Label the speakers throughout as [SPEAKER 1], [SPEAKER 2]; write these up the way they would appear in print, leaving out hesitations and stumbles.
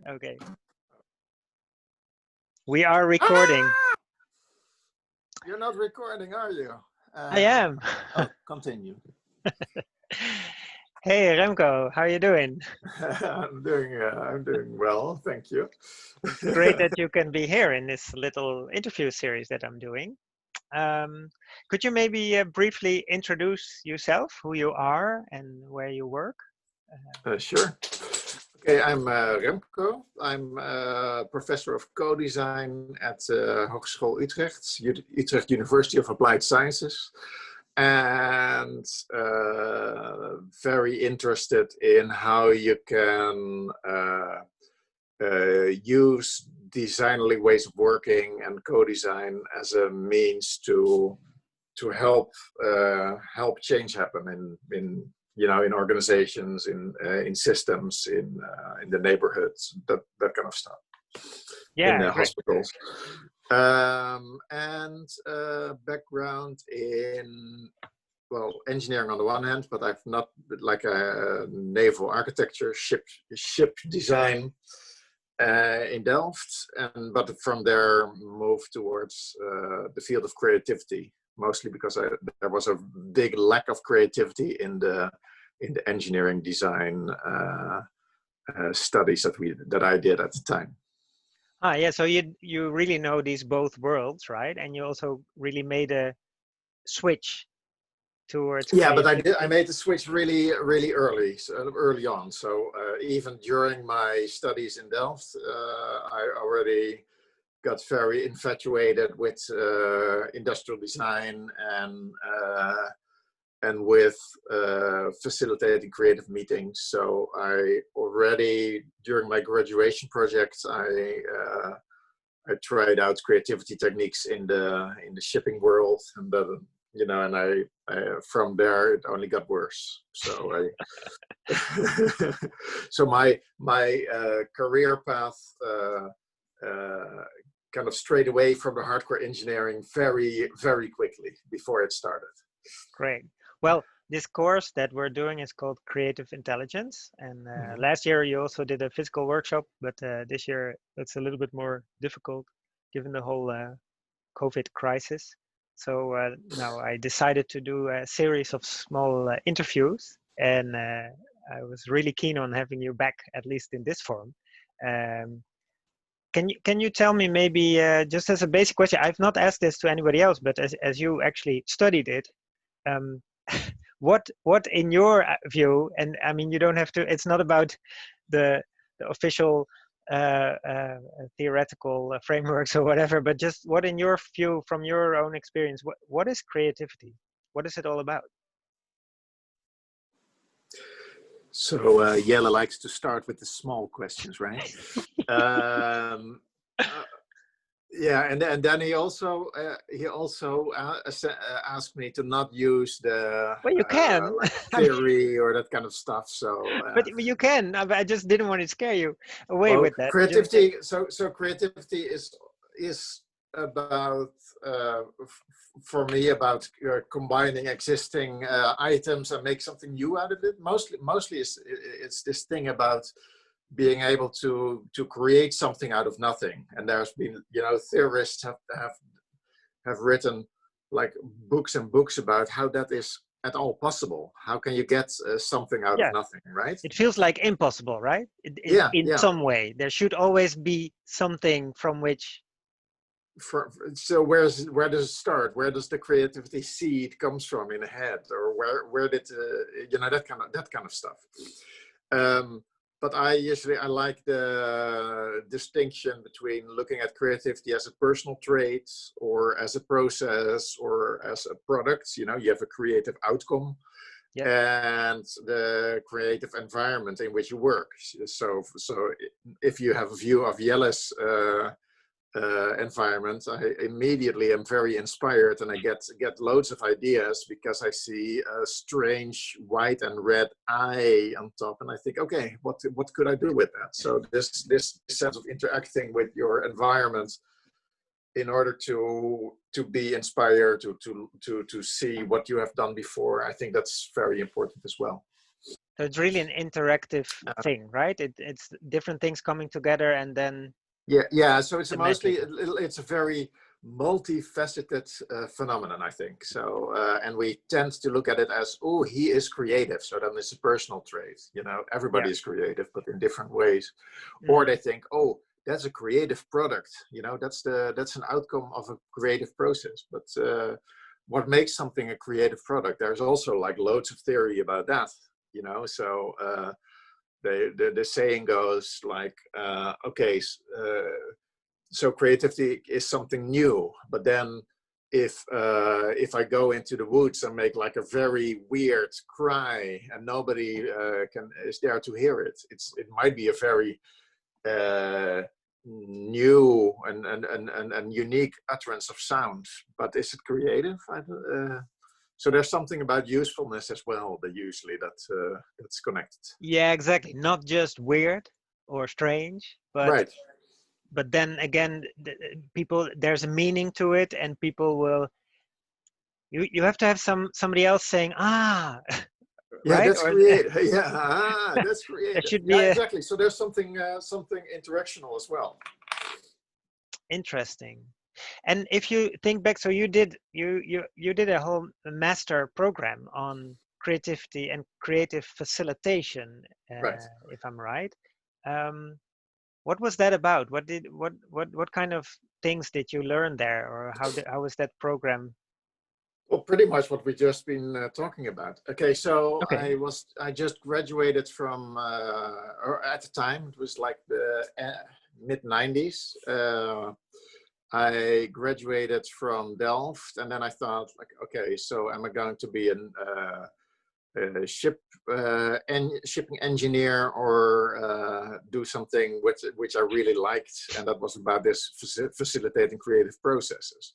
[SPEAKER 1] Okay. We are recording.
[SPEAKER 2] Ah! You're not recording, are you?
[SPEAKER 1] I am.
[SPEAKER 2] Oh, continue.
[SPEAKER 1] Hey, Remko, how are you doing?
[SPEAKER 2] I'm doing well, thank you.
[SPEAKER 1] It's great that you can be here in this little interview series that I'm doing. Could you maybe briefly introduce yourself, who you are and where you work?
[SPEAKER 2] Sure. Okay, I'm Remko. I'm a professor of co-design at Hogeschool Utrecht, Utrecht University of Applied Sciences, and very interested in how you can use designerly ways of working and co-design as a means to help change happen in organizations, in systems, in the neighborhoods, that kind of stuff.
[SPEAKER 1] Yeah,
[SPEAKER 2] in the
[SPEAKER 1] great.
[SPEAKER 2] hospitals. And background in, well, engineering on the one hand, but I've not, like a naval architecture, ship design in Delft, but from there moved towards the field of creativity, mostly because there was a big lack of creativity in the engineering design studies that I did at the time.
[SPEAKER 1] Ah, yeah. So you really know these both worlds, right? And you also really made a switch towards.
[SPEAKER 2] Yeah, but I made the switch really early on. So even during my studies in Delft, I already got very infatuated with industrial design and with facilitating creative meetings. So I already, during my graduation projects, I tried out creativity techniques in the shipping world, and I from there it only got worse. So so my career path kind of strayed away from the hardcore engineering very quickly before it started.
[SPEAKER 1] Great. Well, this course that we're doing is called Creative Intelligence. And last year you also did a physical workshop, but this year it's a little bit more difficult given the whole COVID crisis. So now I decided to do a series of small interviews, and I was really keen on having you back, at least in this form. Can you tell me maybe, just as a basic question, I've not asked this to anybody else, but as you actually studied it, what in your view, and I mean, you don't have to, it's not about the official theoretical frameworks or whatever, but just what in your view, from your own experience, what is creativity? What is it all about?
[SPEAKER 2] So Jelle likes to start with the small questions, right? Yeah, and then he also asked me to not use the
[SPEAKER 1] well, you can
[SPEAKER 2] like theory or that kind of stuff. So
[SPEAKER 1] but you can. I just didn't want to scare you away with that.
[SPEAKER 2] Creativity. So creativity is about for me about combining existing items and make something new out of it. Mostly it's this thing about being able to create something out of nothing. And there's been, theorists have written like books and books about how that is at all possible. How can you get something out of nothing, right?
[SPEAKER 1] It feels like impossible, right? In some way, there should always be something from which.
[SPEAKER 2] So where does it start? Where does the creativity seed comes from in the head, or where did that kind of stuff? But I like the distinction between looking at creativity as a personal trait or as a process or as a product. You have a creative outcome, and the creative environment in which you work. So if you have a view of Jelle's environment, I immediately am very inspired, and I get loads of ideas because I see a strange white and red eye on top, and I think, okay, what could I do with that? So this sense of interacting with your environment in order to be inspired, to see what you have done before, I think that's very important as well.
[SPEAKER 1] So it's really an interactive
[SPEAKER 2] Uh,
[SPEAKER 1] thing, right? It's different things coming together and then
[SPEAKER 2] yeah. So it's
[SPEAKER 1] the
[SPEAKER 2] mostly,
[SPEAKER 1] magic.
[SPEAKER 2] it's a very multifaceted phenomenon, I think. So, and we tend to look at it as, oh, he is creative. So then it's a personal trait. Everybody
[SPEAKER 1] Yeah.
[SPEAKER 2] is creative, but in different ways. Or
[SPEAKER 1] Mm.
[SPEAKER 2] they think, oh, that's a creative product. That's an outcome of a creative process. But what makes something a creative product? There's also like loads of theory about that. So the saying goes like, okay, so creativity is something new, but then if I go into the woods and make like a very weird cry and nobody is there to hear it, it might be a very new and unique utterance of sound, but is it creative? So there's something about usefulness as well that usually that's connected.
[SPEAKER 1] Yeah, exactly. Not just weird or strange,
[SPEAKER 2] Right.
[SPEAKER 1] but then again, people, there's a meaning to it, and people will. You have to have somebody else saying
[SPEAKER 2] Yeah,
[SPEAKER 1] right,
[SPEAKER 2] that's
[SPEAKER 1] or
[SPEAKER 2] creative. Yeah, that's
[SPEAKER 1] there
[SPEAKER 2] creative.
[SPEAKER 1] should be
[SPEAKER 2] Yeah,
[SPEAKER 1] a
[SPEAKER 2] exactly. So there's something interactional as well.
[SPEAKER 1] interesting. And if you think back, so you did a whole master program on creativity and creative facilitation,
[SPEAKER 2] Right.
[SPEAKER 1] if I'm right. What was that about? What kind of things did you learn there, or how was that program?
[SPEAKER 2] Well, pretty much what we've just been talking about. Okay, so
[SPEAKER 1] Okay.
[SPEAKER 2] I just graduated from, or at the time it was like the mid '90s. I graduated from Delft, and then I thought, like, okay, so am I going to be a shipping engineer, or do something which I really liked, and that was about this facilitating creative processes.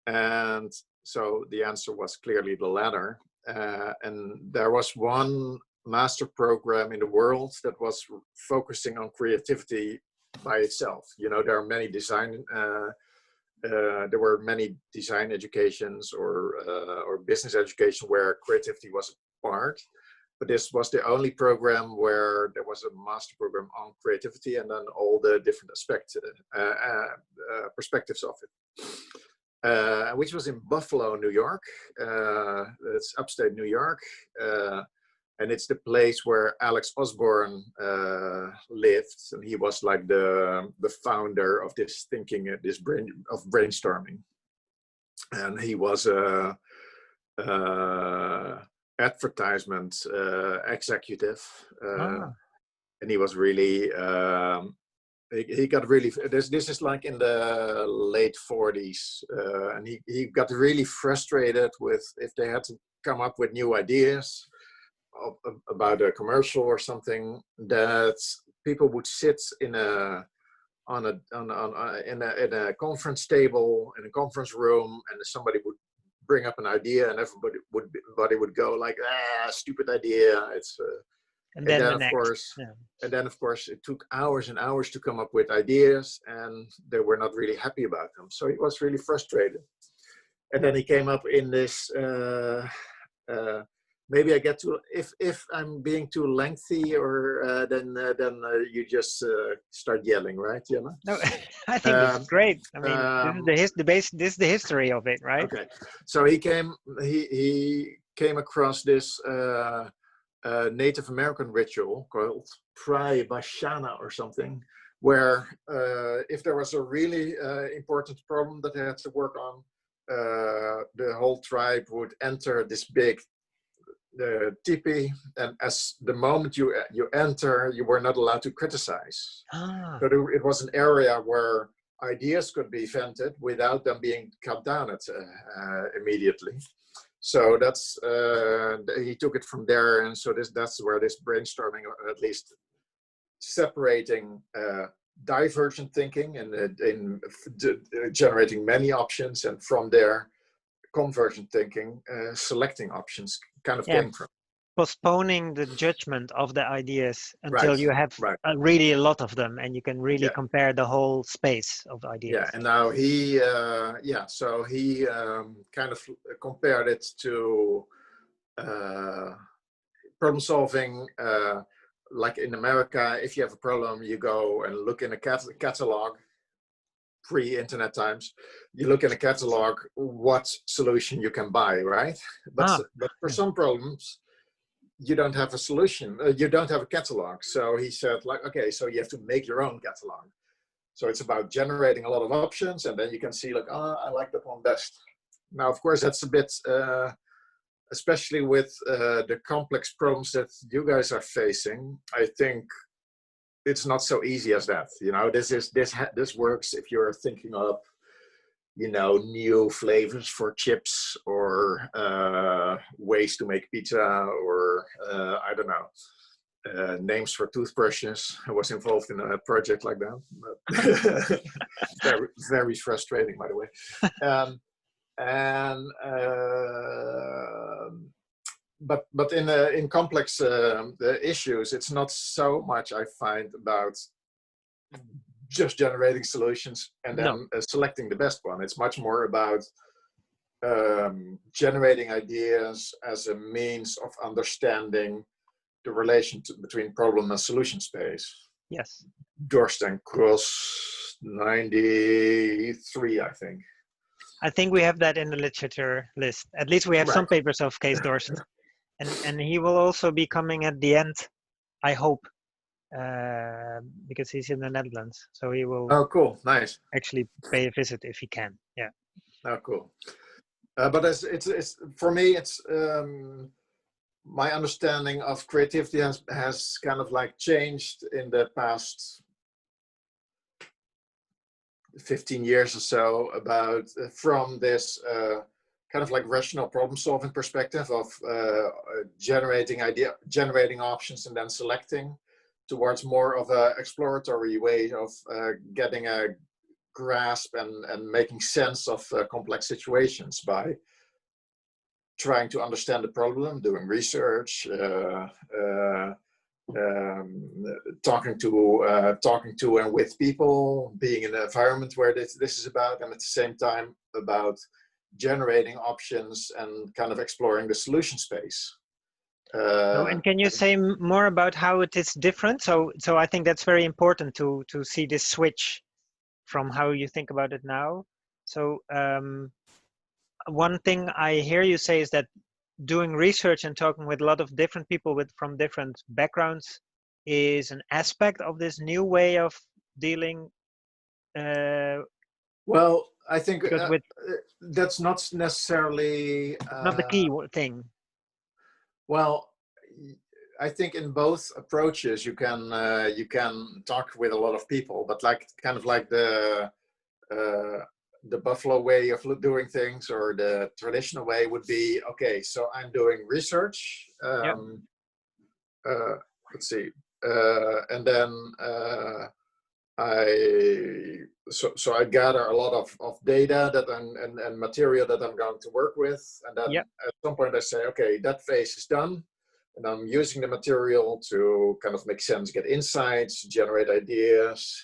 [SPEAKER 2] And so the answer was clearly the latter. And there was one master program in the world that was focusing on creativity by itself. There are many there were many design educations or business education where creativity was a part, but this was the only program where there was a master program on creativity and then all the different perspectives of it, which was in Buffalo, New York. It's upstate New York. And it's the place where Alex Osborne lived, and he was like the founder of this thinking, brainstorming, and he was a advertisement executive, and he was really he got really, this is like in the late 40s, and he got really frustrated with if they had to come up with new ideas about a commercial or something, that people would sit in a conference table in a conference room, and somebody would bring up an idea, and everybody would go like, stupid idea. It's
[SPEAKER 1] And then
[SPEAKER 2] of course,
[SPEAKER 1] yeah.
[SPEAKER 2] and then of course it took hours and hours to come up with ideas, and they were not really happy about them. So he was really frustrated, and then he came up in this. Maybe I get to, if I'm being too lengthy, or then you just start yelling, right, Jelle?
[SPEAKER 1] No, I think this is great. I mean, this is the history of it, right?
[SPEAKER 2] Okay, so he came across this Native American ritual called Prai Bashana or something, where if there was a really important problem that they had to work on, the whole tribe would enter this big teepee, and as the moment you enter, you were not allowed to criticize. So it was an area where ideas could be vented without them being cut down immediately. So that's he took it from there, and so that's where this brainstorming, or at least separating divergent thinking and in generating many options, and from there convergent thinking, selecting options, kind of came from.
[SPEAKER 1] Postponing the judgment of the ideas until
[SPEAKER 2] Right,
[SPEAKER 1] you have
[SPEAKER 2] right.
[SPEAKER 1] really a lot of them, and you can really compare the whole space of ideas.
[SPEAKER 2] Yeah, and now he, so he kind of compared it to problem solving, like in America, if you have a problem, you go and look in a catalog. Pre-internet times, you look in a catalog what solution you can buy, right? But for some problems, you don't have a solution. You don't have a catalog. So he said, like, okay, so you have to make your own catalog. So it's about generating a lot of options, and then you can see, like, oh, I like that one best. Now, of course, that's a bit, especially with the complex problems that you guys are facing. I think it's not so easy as that. You know, this works if you're thinking of, you know, new flavors for chips, or ways to make pizza, or I don't know, names for toothbrushes. I was involved in a project like that, but very, very frustrating, by the way. But in complex issues, it's not so much, I find, about just generating solutions and then selecting the best one. It's much more about generating ideas as a means of understanding the relation between problem and solution space.
[SPEAKER 1] Yes.
[SPEAKER 2] Dorst and Cross, 93, I think.
[SPEAKER 1] I think we have that in the literature list. At least we have some papers of Kees Dorst. And he will also be coming at the end, I hope, because he's in the Netherlands. So he will.
[SPEAKER 2] Oh, cool. Nice.
[SPEAKER 1] Actually pay a visit if he can. Yeah.
[SPEAKER 2] Oh, cool. But it's for me, it's my understanding of creativity has kind of like changed in the past 15 years or so, about from this kind of like rational problem solving perspective of generating options and then selecting, towards more of a exploratory way of getting a grasp and making sense of complex situations by trying to understand the problem, doing research, talking to and with people, being in an environment where this is about, and at the same time about generating options and kind of exploring the solution space.
[SPEAKER 1] And can you say more about how it is different? So I think that's very important to see this switch from how you think about it now. So one thing I hear you say is that doing research and talking with a lot of different people from different backgrounds is an aspect of this new way of dealing.
[SPEAKER 2] Well, I think that's not necessarily
[SPEAKER 1] not the key thing.
[SPEAKER 2] Well, I think in both approaches you can talk with a lot of people, but like kind of like the Buffalo way of doing things, or the traditional way would be, okay, so I'm doing research. Let's see, and then I gather a lot of data that and material that I'm going to work with, and then at some point I say, okay, that phase is done, and I'm using the material to kind of make sense, get insights, generate ideas,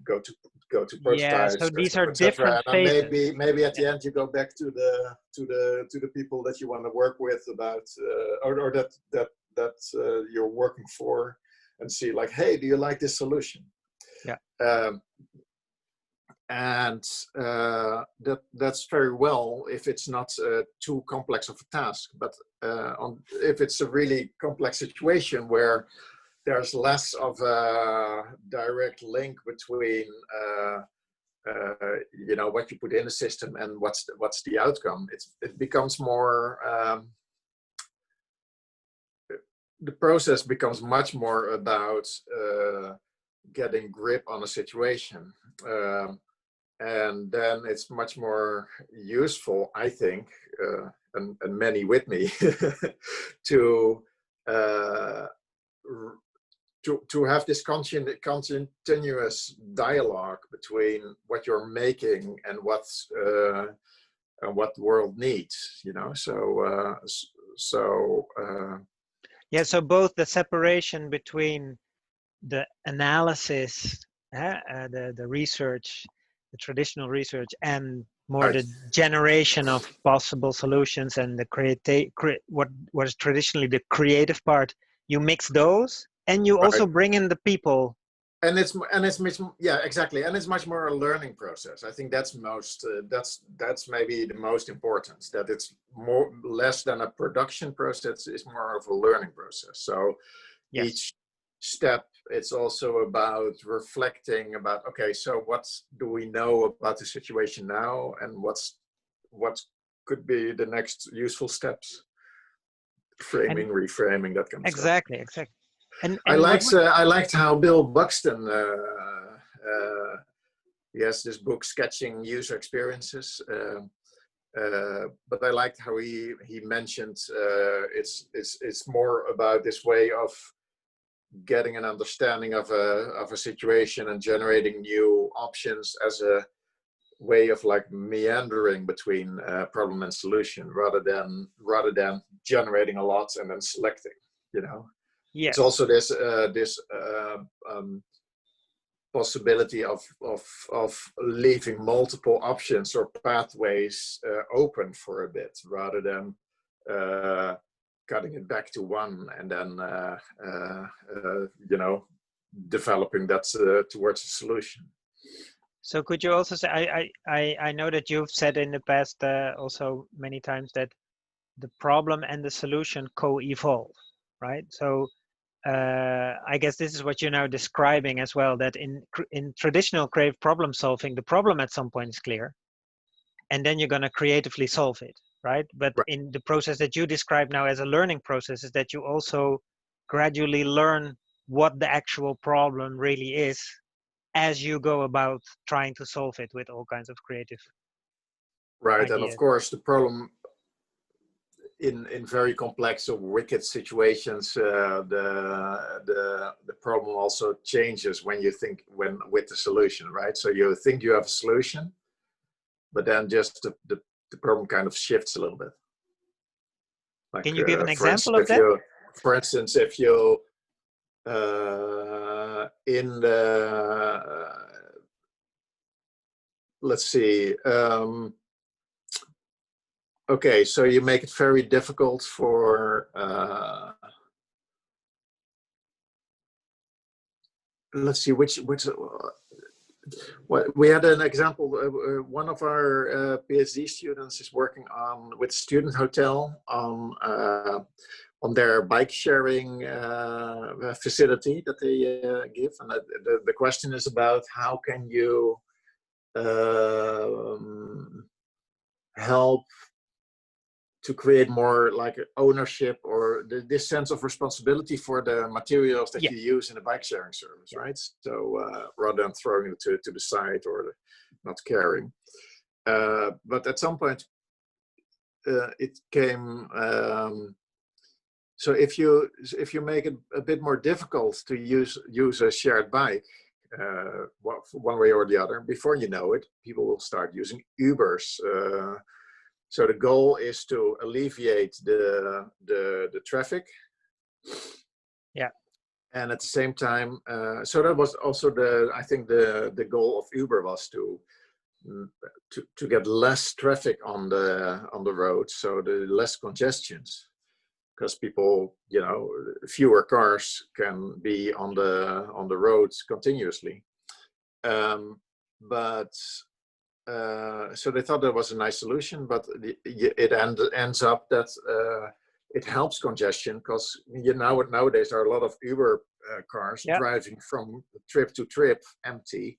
[SPEAKER 2] go to prototypes.
[SPEAKER 1] So these are different phases.
[SPEAKER 2] Maybe at the end you go back to the people that you want to work with about or that you're working for, and see, like, hey, do you like this solution? And that's very well if it's not too complex of a task. But if it's a really complex situation where there's less of a direct link between you know, what you put in the system and what's the outcome, it becomes more the process becomes much more about getting grip on a situation, and then it's much more useful, I think, and many with me, to have this continuous dialogue between what you're making and what the world needs, you know. So
[SPEAKER 1] both the separation between the analysis, the research, the traditional research, and more
[SPEAKER 2] Right.
[SPEAKER 1] the generation of possible solutions and the what is traditionally the creative part. You mix those, and you
[SPEAKER 2] Right.
[SPEAKER 1] also bring in the people.
[SPEAKER 2] And it's much, yeah, exactly, and it's much more a learning process. I think that's that's maybe the most important, that it's more less than a production process, it's more of a learning process. So
[SPEAKER 1] Yes.
[SPEAKER 2] each step, it's also about reflecting about, okay, so what do we know about the situation now, and what could be the next useful steps, framing,
[SPEAKER 1] And
[SPEAKER 2] reframing, that kind of stuff.
[SPEAKER 1] exactly. And what
[SPEAKER 2] I liked how Bill Buxton, he has this book, Sketching User Experiences, but I liked how he mentioned it's more about this way of getting an understanding of a situation and generating new options as a way of like meandering between problem and solution, rather than generating a lot and then selecting, you know.
[SPEAKER 1] yes.
[SPEAKER 2] It's also this possibility of leaving multiple options or pathways open for a bit, rather than cutting it back to one and then you know, developing that towards a solution.
[SPEAKER 1] So could you also say, I know that you've said in the past also many times that the problem and the solution co-evolve, right? So I guess this is what you're now describing as well, that in traditional creative problem solving, the problem at some point is clear, and then you're going to creatively solve it, right? But
[SPEAKER 2] Right.
[SPEAKER 1] in the process that you describe now as a learning process is that you also gradually learn what the actual problem really is as you go about trying to solve it with all kinds of creative
[SPEAKER 2] Right,
[SPEAKER 1] ideas.
[SPEAKER 2] and of course the problem in very complex or wicked situations, the problem also changes when you think with the solution, right? So you think you have a solution, but then just the problem kind of shifts a little bit. Like,
[SPEAKER 1] can you give an
[SPEAKER 2] for
[SPEAKER 1] example
[SPEAKER 2] instance,
[SPEAKER 1] of that?
[SPEAKER 2] if you in the let's see, okay, so you make it very difficult for let's see which what we had an example. One of our PhD students is working on with student hotel on their bike sharing facility that they give, and the question is about how can you help to create more like ownership or this sense of responsibility for the materials that you use in the bike sharing service, right? So rather than throwing it to the side or not caring. But at some point it came, so if you make it a bit more difficult to use a shared bike, one way or the other, before you know it, people will start using Ubers. So the goal is to alleviate the traffic.
[SPEAKER 1] Yeah.
[SPEAKER 2] And at the same time, so that was also I think the goal of Uber was to get less traffic on the road, so the less congestions, because people, you know, fewer cars can be on the roads continuously. But so they thought that was a nice solution, but it ends up that it helps congestion, because nowadays there are a lot of Uber cars driving from trip to trip empty,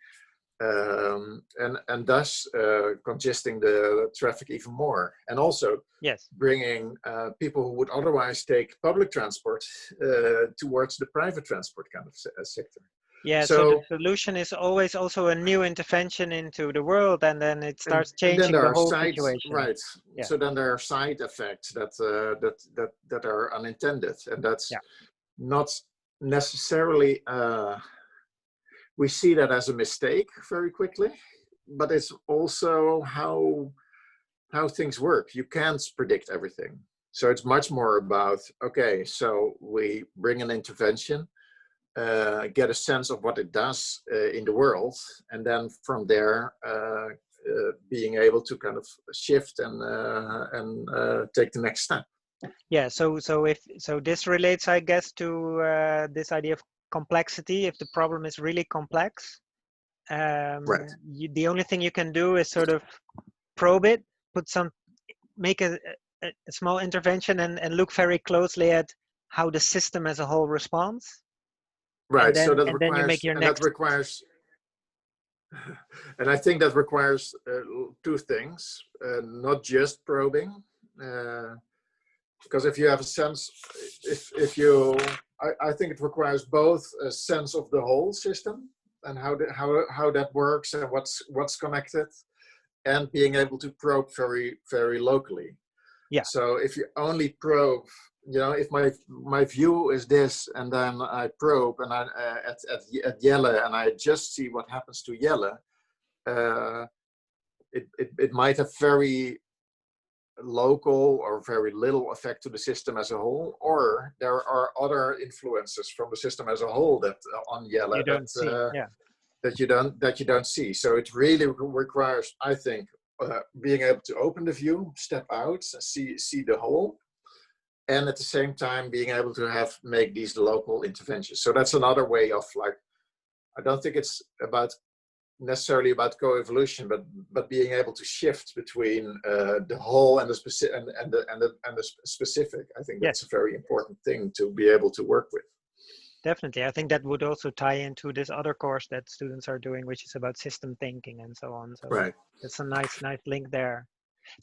[SPEAKER 2] and thus congesting the traffic even more, and also bringing people who would otherwise take public transport towards the private transport kind of sector.
[SPEAKER 1] Yeah, so the solution is always also a new intervention into the world, and then it starts changing the whole situation.
[SPEAKER 2] Right. Yeah. So then there are side effects that are unintended, and that's not necessarily. We see that as a mistake very quickly, but it's also how things work. You can't predict everything, so it's much more about, okay, so we bring an intervention. Get a sense of what it does in the world, and then from there being able to kind of shift and take the next step.
[SPEAKER 1] Yeah. So this relates, I guess, to this idea of complexity. If the problem is really complex,
[SPEAKER 2] Right.
[SPEAKER 1] the only thing you can do is sort of probe it, make a small intervention, and look very closely at how the system as a whole responds.
[SPEAKER 2] Right. So that
[SPEAKER 1] then you make
[SPEAKER 2] requires,
[SPEAKER 1] your
[SPEAKER 2] and
[SPEAKER 1] next.
[SPEAKER 2] that requires, and I think that requires two things, not just probing, because if you have a sense, if you, I think it requires both a sense of the whole system and how that works and what's connected, and being able to probe very, very locally.
[SPEAKER 1] Yeah.
[SPEAKER 2] So if you only probe, if my view is this, and then I probe and I at Jelle, and I just see what happens to Jelle, it might have very local or very little effect to the system as a whole, or there are other influences from the system as a whole that on Jelle
[SPEAKER 1] you don't see. Yeah.
[SPEAKER 2] that you don't see. So it really requires, I think, being able to open the view, step out, see the whole, and at the same time being able to make these local interventions. So that's another way of, like, I don't think it's necessarily about co-evolution, but being able to shift between the whole and the specific and the specific. I think that's a very important thing to be able to work with.
[SPEAKER 1] Definitely. I think that would also tie into this other course that students are doing, which is about system thinking and so on. So
[SPEAKER 2] right.
[SPEAKER 1] That's a nice link there.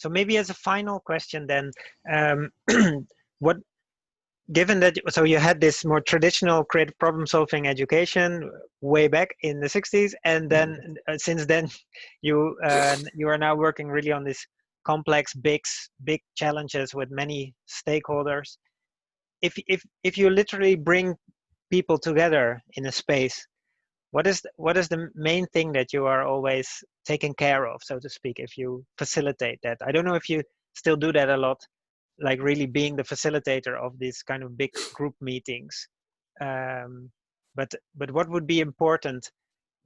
[SPEAKER 1] So maybe as a final question then, given that, so you had this more traditional creative problem solving education way back in the 60s, and then since then you are now working really on this complex, big challenges with many stakeholders. If you literally bring people together in a space, what is the main thing that you are always taking care of, so to speak, if you facilitate that? I don't know if you still do that a lot, like really being the facilitator of these kind of big group meetings. But what would be important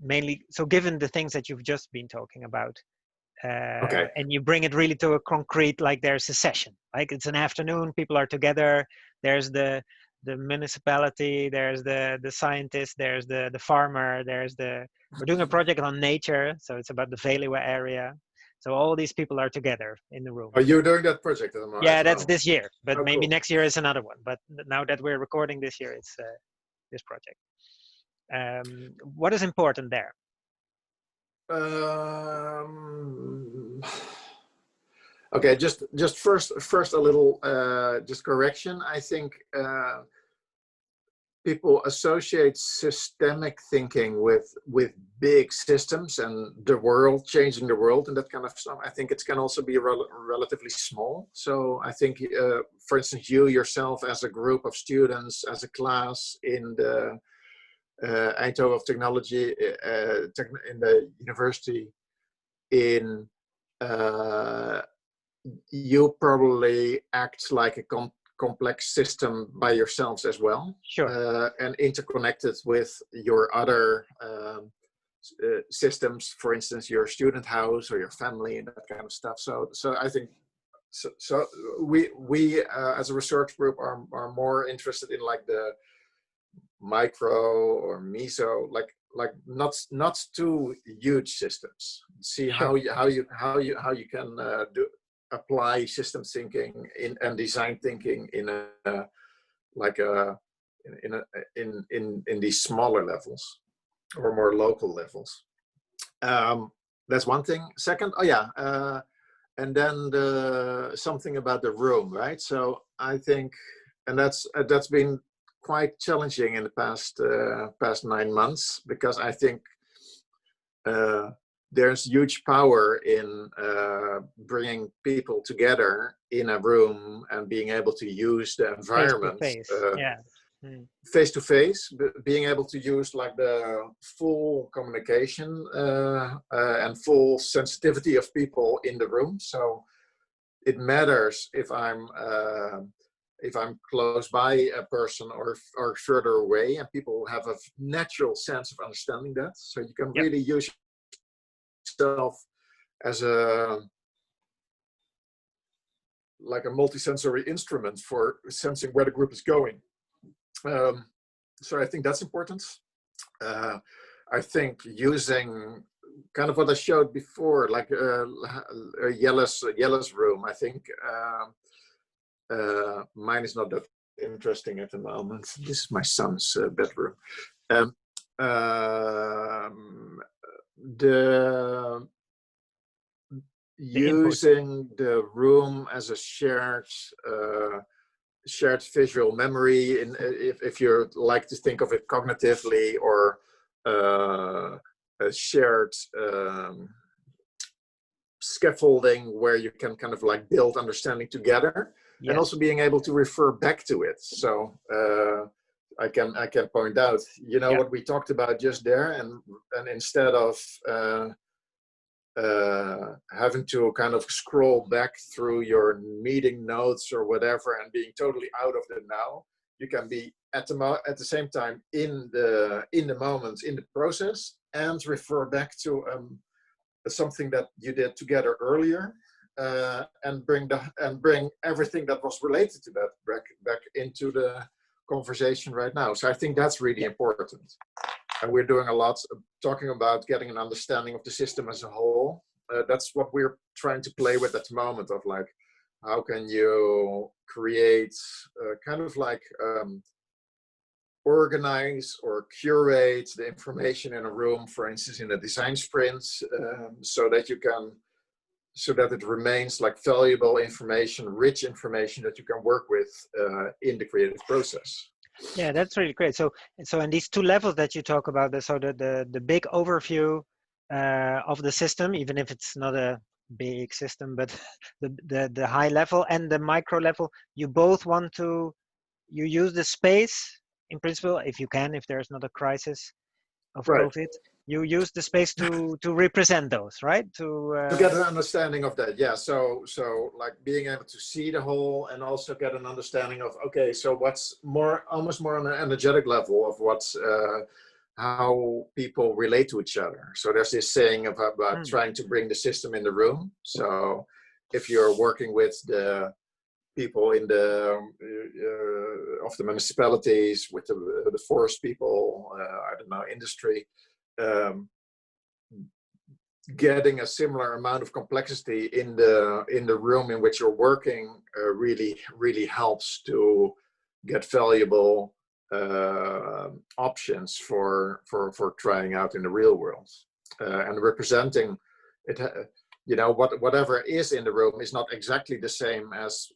[SPEAKER 1] mainly, so given the things that you've just been talking about,
[SPEAKER 2] Okay.
[SPEAKER 1] and you bring it really to a concrete, like there's a session, like it's an afternoon, people are together, there's the municipality, there's the scientist, there's the farmer, we're doing a project on nature, so it's about the Veluwe area. So all these people are together in the room.
[SPEAKER 2] Are you doing that project at the moment?
[SPEAKER 1] Yeah, that's this year, but maybe
[SPEAKER 2] cool.
[SPEAKER 1] Next year is another one. But now that we're recording this year, it's this project. What is important there?
[SPEAKER 2] Okay, just first a little just correction. I think people associate systemic thinking with big systems and the world, changing the world and that kind of stuff. I think it can also be relatively small. So I think, for instance, you yourself as a group of students, as a class in the Eindhoven of Technology, in the university, you probably act like a complex system by yourselves as well.
[SPEAKER 1] Sure.
[SPEAKER 2] And interconnected with your other systems, for instance, your student house or your family and that kind of stuff. So I think we as a research group are more interested in like the micro or meso, like not too huge systems. See how you can apply system thinking and design thinking in these smaller levels or more local levels. That's one thing. Second, and then something about the room, right? So I think, and that's been quite challenging in the past 9 months, because I think there's huge power in bringing people together in a room and being able to use the environment face to face, being able to use like the full communication and full sensitivity of people in the room. So it matters if I'm close by a person or further away, and people have a natural sense of understanding that. So you can really use yourself as a like a multisensory instrument for sensing where the group is going. So I think that's important. I think using kind of what I showed before, like Jelle's room. I think mine is not that interesting at the moment. This is my son's bedroom. The using the room as a shared visual memory, if you like to think of it cognitively, or a shared scaffolding where you can kind of like build understanding together, and also being able to refer back to it. So I can point out, you know, what we talked about just there, and instead of having to kind of scroll back through your meeting notes or whatever and being totally out of the now, you can be at the same time in the moment, in the process, and refer back to something that you did together earlier, and bring everything that was related to that back into the conversation right now. So I think that's really important. And we're doing a lot talking about getting an understanding of the system as a whole. That's what we're trying to play with at the moment, of like, how can you create kind of like organize or curate the information in a room, for instance, in a design sprint, so that it remains like valuable information, rich information that you can work with in the creative process.
[SPEAKER 1] Yeah, that's really great. So in these two levels that you talk about, so the big overview of the system, even if it's not a big system, but the high level and the micro level, you both want to, you use the space in principle, if you can, if there's not a crisis of COVID, you use the space to represent those, right? To
[SPEAKER 2] get an understanding of that, yeah. So like being able to see the whole, and also get an understanding of, okay, so what's almost more on an energetic level of what's how people relate to each other. So there's this saying about trying to bring the system in the room. So if you're working with the people in the of the municipalities, with the forest people, I don't know, industry, getting a similar amount of complexity in the room in which you're working really helps to get valuable options for trying out in the real world, and representing it. You know, whatever is in the room is not exactly the same as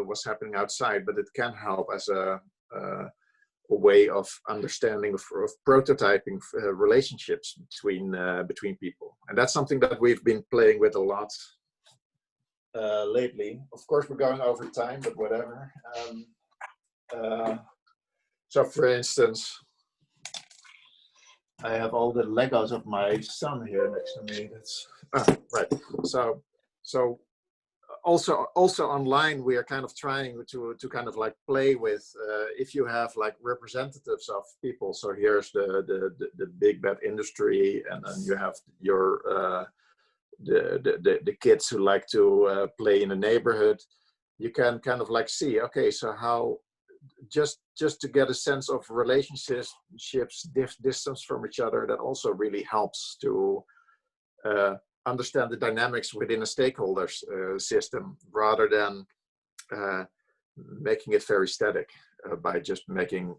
[SPEAKER 2] what's happening outside, but it can help as a way of understanding, of prototyping relationships between people. And that's something that we've been playing with a lot lately. Of course, we're going over time, but whatever. So for instance, I have all the Legos of my son here next to me. That's right. So also online, we are kind of trying to kind of like play with, if you have like representatives of people. So here's the big bad industry, and then you have your the kids who like to play in the neighborhood. You can kind of like see, okay, so how just to get a sense of relationships, distance from each other, that also really helps to understand the dynamics within a stakeholders system, rather than making it very static by just making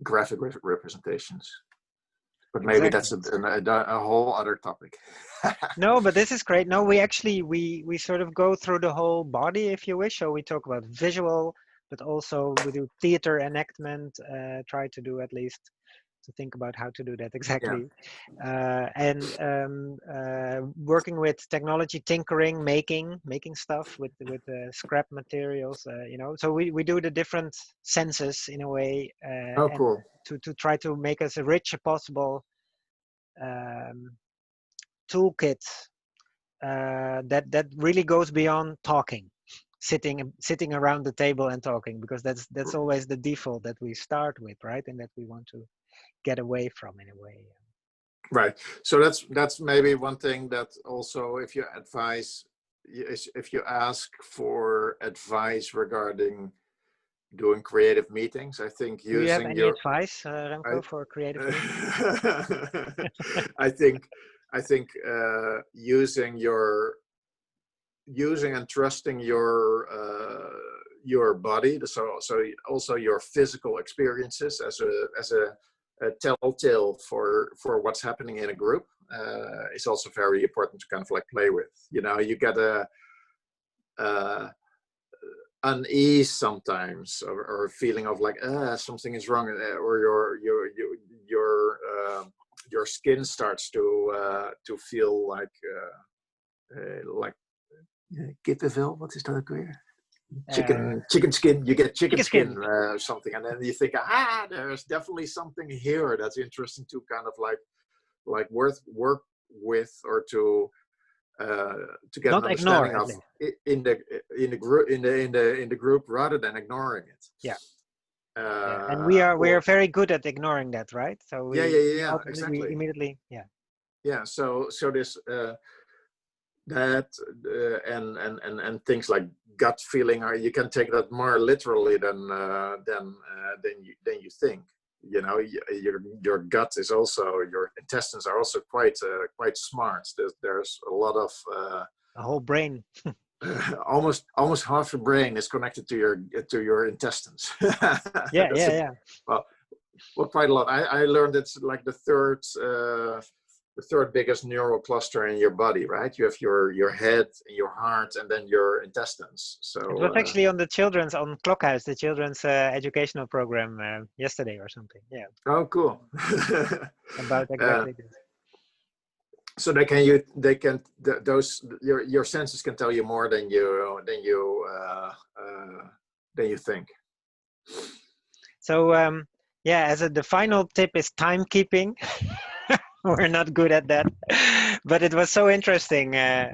[SPEAKER 2] graphic representations. But maybe that's a whole other topic.
[SPEAKER 1] No, but this is great. No, we actually we sort of go through the whole body, if you wish. So we talk about visual, but also we do theater enactment, try to do, at least to think about how to do that exactly. And working with technology, tinkering, making stuff with scrap materials, you know. So we do the different senses in a way,
[SPEAKER 2] Cool.
[SPEAKER 1] to try to make as rich as possible toolkit that really goes beyond talking, sitting around the table and talking, because that's always the default that we start with, right? And that we want to get away from in a way.
[SPEAKER 2] Right. So that's maybe one thing that also, if you advise, if you ask for advice regarding doing creative meetings, I think
[SPEAKER 1] Do you have
[SPEAKER 2] using
[SPEAKER 1] any
[SPEAKER 2] your,
[SPEAKER 1] advice, Remko, for creative meetings?
[SPEAKER 2] I think using and trusting your body, so also your physical experiences as a telltale for what's happening in a group is also very important to kind of like play with. You know, you get a unease sometimes, or a feeling of like something is wrong, or your skin starts to feel like kippenvel. What is that again? Chicken skin. You get chicken skin or something, and then you think, there's definitely something here that's interesting to kind of like work with, or to get
[SPEAKER 1] not
[SPEAKER 2] an understanding
[SPEAKER 1] ignore,
[SPEAKER 2] of in the group, rather than ignoring it.
[SPEAKER 1] Yeah. And we are very good at ignoring that, right? So we
[SPEAKER 2] exactly.
[SPEAKER 1] we immediately
[SPEAKER 2] So this that and things like gut feeling, or you can take that more literally than you think. You know, your gut is also, your intestines are also quite smart. There's a lot of
[SPEAKER 1] a whole brain.
[SPEAKER 2] almost half your brain is connected to your intestines.
[SPEAKER 1] Yeah.
[SPEAKER 2] Well, quite a lot. I learned it's like the third biggest neural cluster in your body, right? You have your head, your heart, and then your intestines. So
[SPEAKER 1] it was actually on Klokhuis, the children's educational program yesterday or something. Yeah.
[SPEAKER 2] Oh, cool.
[SPEAKER 1] About exactly this.
[SPEAKER 2] So your senses can tell you more than you think.
[SPEAKER 1] So as the final tip is timekeeping. We're not good at that, but it was so interesting to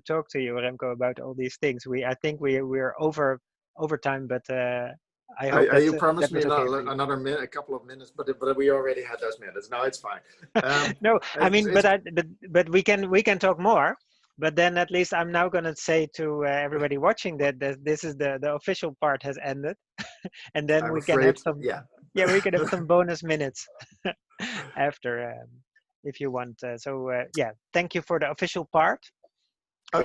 [SPEAKER 1] talk to you, Remko, about all these things. I think we're over time, but I hope
[SPEAKER 2] you promised me
[SPEAKER 1] okay
[SPEAKER 2] another minute, a couple of minutes, but we already had those minutes. No, it's fine.
[SPEAKER 1] No, I mean, but we can talk more. But then at least I'm now going to say to everybody watching that this is the official part has ended, and then we can have some we can have some bonus minutes after if you want. Thank you for the official part.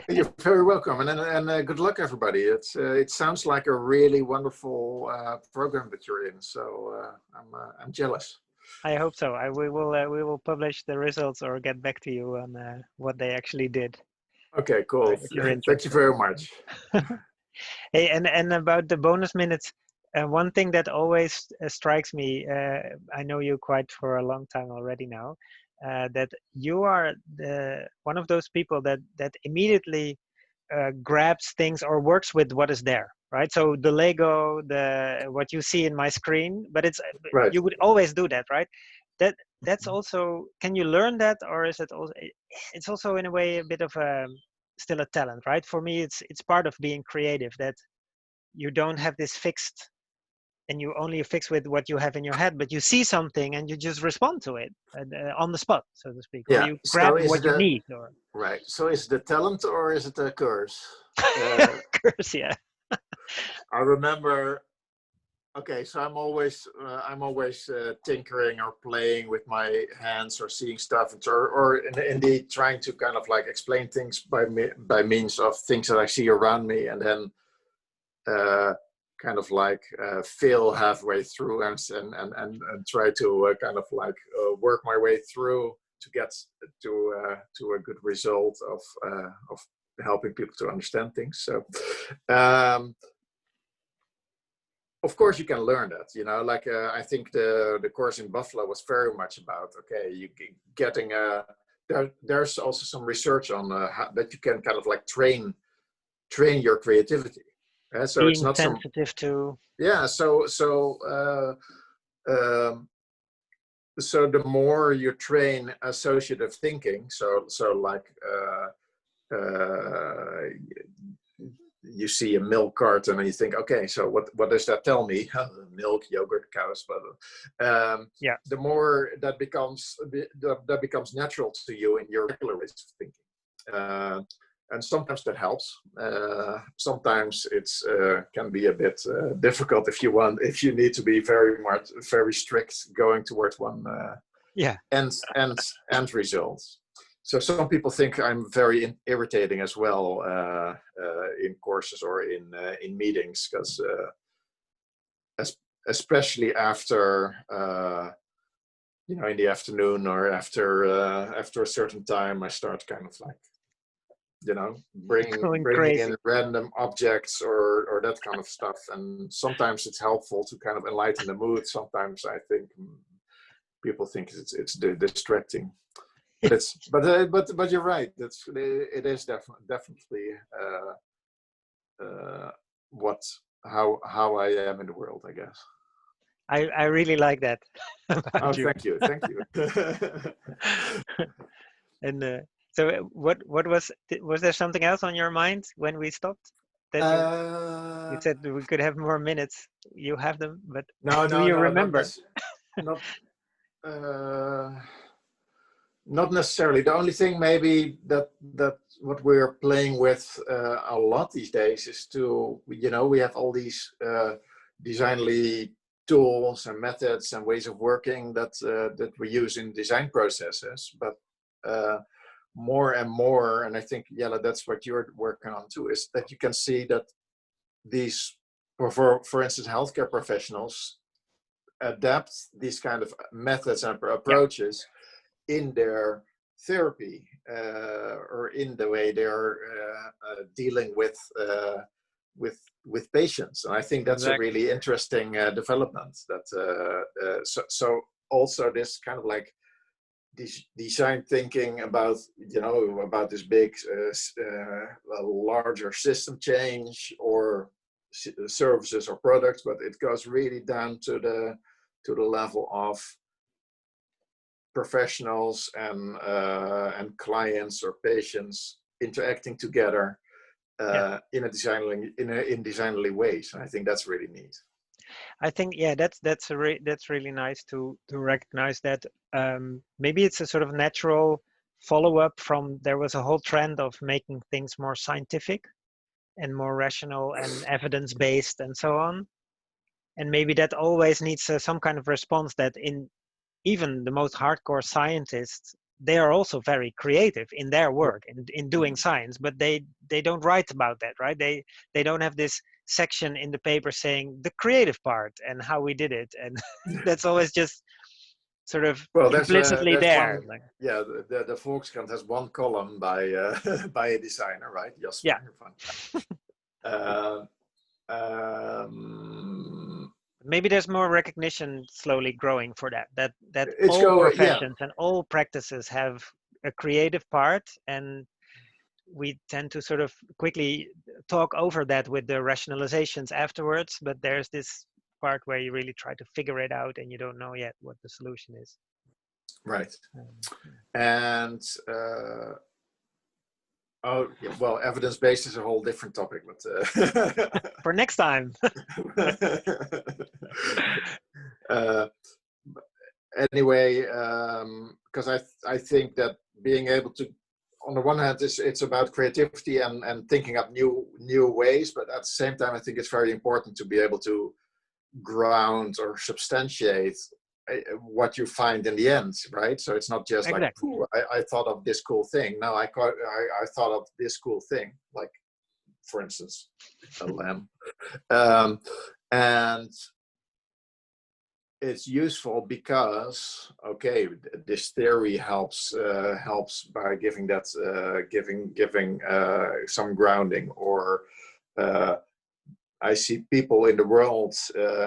[SPEAKER 2] You're very welcome, and good luck, everybody. It sounds like a really wonderful program that you're in. So I'm jealous.
[SPEAKER 1] I hope so. We will publish the results or get back to you on what they actually did.
[SPEAKER 2] Okay, cool. Thank you very much.
[SPEAKER 1] Hey, and about the bonus minutes, one thing that always strikes me, I know you quite for a long time already now, that you are one of those people that immediately grabs things or works with what is there, right? So the Lego, what you see in my screen, but it's right. You would always do that, right? That's also, can you learn that, or is it also? It's also in a way a bit of still a talent, right? For me, it's part of being creative, that you don't have this fixed, and you only fix with what you have in your head, but you see something and you just respond to it on the spot, so to speak, or you grab what you need. Or
[SPEAKER 2] right. So is it a talent or is it a curse?
[SPEAKER 1] Curse, yeah.
[SPEAKER 2] I remember. Okay, so I'm always tinkering or playing with my hands, or seeing stuff, or indeed trying to kind of like explain things by means of things that I see around me, and then kind of like fail halfway through and try to kind of like work my way through to get to a good result of helping people to understand things. So. Of course, you can learn that, you know, like I think the course in Buffalo was very much about, okay, you getting there's also some research on how, that you can kind of like train your creativity. So
[SPEAKER 1] being
[SPEAKER 2] it's not
[SPEAKER 1] sensitive to.
[SPEAKER 2] Yeah. So the more you train associative thinking, so like you see a milk carton and you think, okay, so what does that tell me? Milk, yogurt, cows, butter. The more that becomes natural to you in your regular ways of thinking. And sometimes that helps. Sometimes it's can be a bit difficult if you need to be very strict going towards one end result. So some people think I'm very irritating as well in courses or in meetings, because especially after in the afternoon or after a certain time, I start kind of like bringing in random objects or that kind of stuff. And sometimes it's helpful to kind of enlighten the mood. Sometimes I think people think it's distracting. But you're right. It is definitely how I am in the world, I guess.
[SPEAKER 1] I really like that.
[SPEAKER 2] Oh, thank you.
[SPEAKER 1] And so, what was there something else on your mind when we stopped? That you said we could have more minutes. You have them, but do you remember?
[SPEAKER 2] Not necessarily. The only thing maybe that what we're playing with a lot these days is we have all these Designly tools and methods and ways of working that we use in design processes, but more and more, and I think Jelle, that's what you're working on too, is that you can see that these, for instance, healthcare professionals adapt these kind of methods and approaches in their therapy or in the way they're dealing with patients. And I think that's a really interesting development. That so also this kind of like design thinking about this big larger system change or services or products, but it goes really down to the level of professionals and clients or patients interacting together in designly ways. And I think that's really neat.
[SPEAKER 1] I think that's really nice to recognize that. Maybe it's a sort of natural follow-up from, there was a whole trend of making things more scientific and more rational and evidence-based and so on. And maybe that always needs some kind of response, that in even the most hardcore scientists, they are also very creative in their work, in doing science, but they don't write about that, right? They don't have this section in the paper saying the creative part and how we did it, and that's always just sort of implicitly there.
[SPEAKER 2] The Volkskrant has one column by a designer, right? Yes.
[SPEAKER 1] Maybe there's more recognition slowly growing for that all professions and all practices have a creative part, and we tend to sort of quickly talk over that with the rationalizations afterwards, but there's this part where you really try to figure it out and you don't know yet what the solution is.
[SPEAKER 2] Right. And evidence-based is a whole different topic, but
[SPEAKER 1] for next time.
[SPEAKER 2] Anyway, because I think that being able to, on the one hand, it's about creativity and thinking up new ways, but at the same time, I think it's very important to be able to ground or substantiate what you find in the end, right? So it's not just like, I thought of this cool thing. No, I thought of this cool thing, like, for instance, a lamp. And it's useful because, this theory helps by giving that giving some grounding, or I see people in the world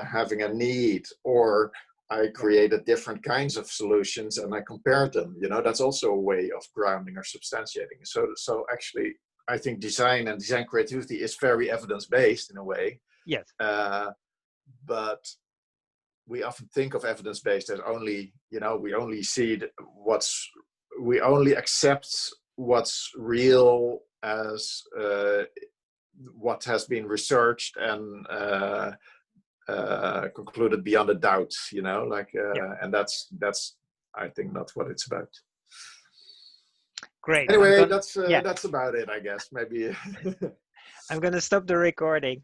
[SPEAKER 2] having a need, or I created different kinds of solutions and I compared them. That's also a way of grounding or substantiating. So actually, I think design and design creativity is very evidence-based in a way.
[SPEAKER 1] Yes.
[SPEAKER 2] But we often think of evidence-based as only, we only accept what's real as what has been researched and concluded beyond a doubt, like, and that's I think not what it's about.
[SPEAKER 1] Great.
[SPEAKER 2] Anyway, that's about it, I guess. Maybe.
[SPEAKER 1] I'm gonna stop the recording.